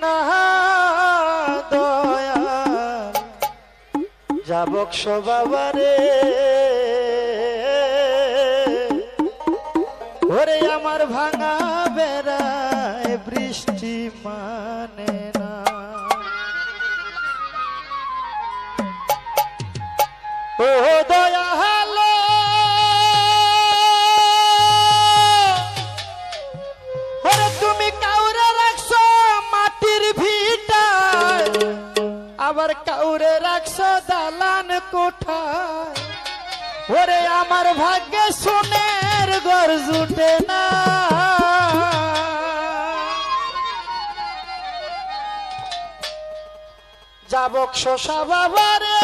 না দয়াল যাবক বাবারে ওরে আমার ভাঙা বেড়ায় বৃষ্টি মানে না ও দয়াল ওরে তুমি কাউরে রাখছো মাটির ভিটায় আবার কাউরে রাখছো দালান কোঠায় ওরে আমার ভাগ্যে সোনের ঘর জুটে না যাবক শোষা বাবারে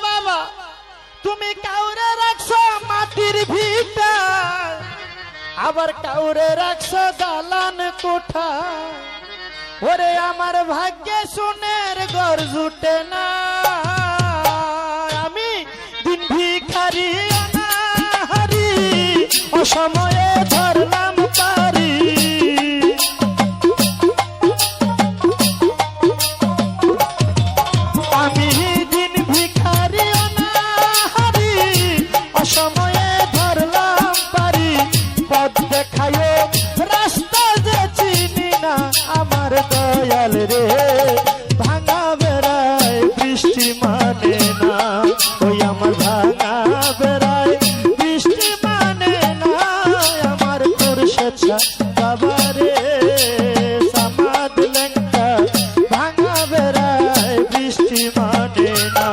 বাবা তুমি কাউরে রাখছো মাটির ভিটায় আবার কাউরে রাখছো দালান কোঠায় ওরে আমার ভাগ্যে সোনের ঘর জুটে না আমি দিন ভিখারি অনাহারি অসময়ে ধরলাম পারি আমি দিন ভিখারি অনাহারি অসময়ে ধরলাম পারি পথ দেখায় রাস্তা যে চিনি না আমার দয়াল রে ভাঙা বেড়ায় বৃষ্টি মানে না ওই আমার ভাঙা বেড়ায় বৃষ্টি মানে না আমার তোর বাবারে সমাদ লেঙ্কা ভাঙা বেড়ায় বৃষ্টি মানে না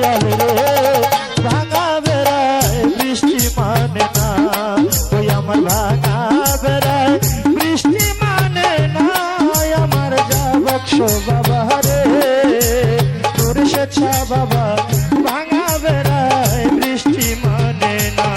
দয়াল রে ভাঙা বেড়ায় বৃষ্টি মানে না ওই আমার ভাঙা বেড়ায় বৃষ্টি মানে না আমার যা বক্স বাবা রে তোর স্বেচ্ছা বাবা ভাঙা বেড়ায় বৃষ্টি মানে না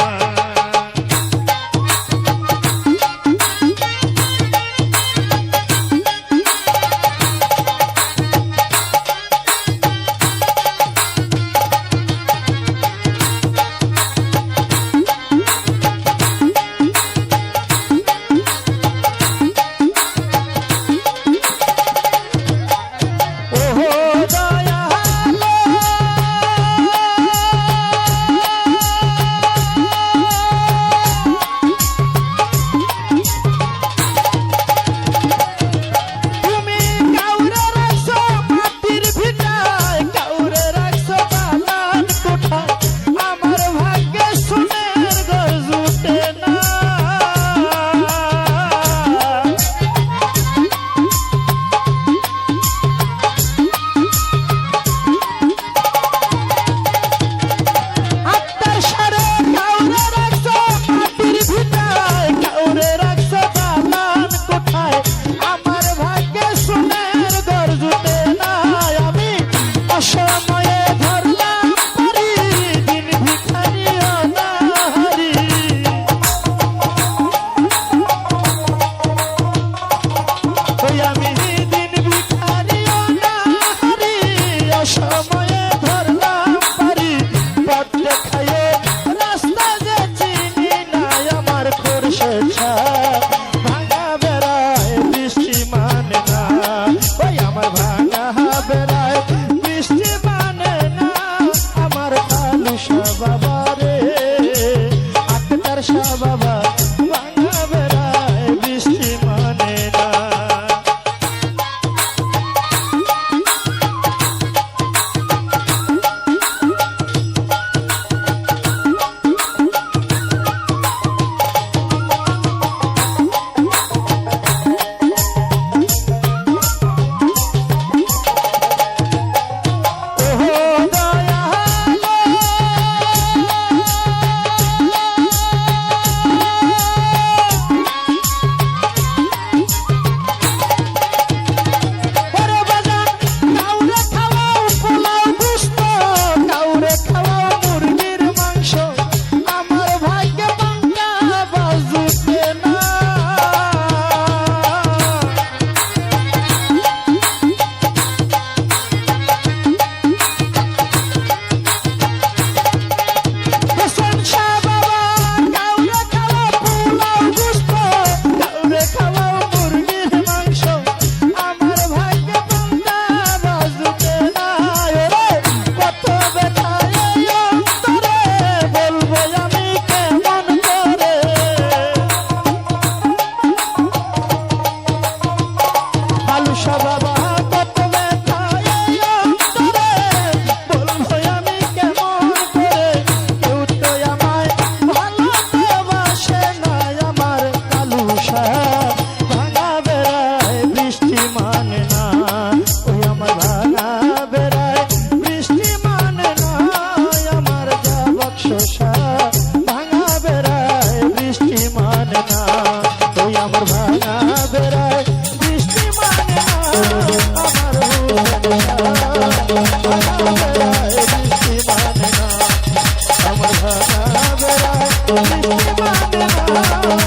Bye.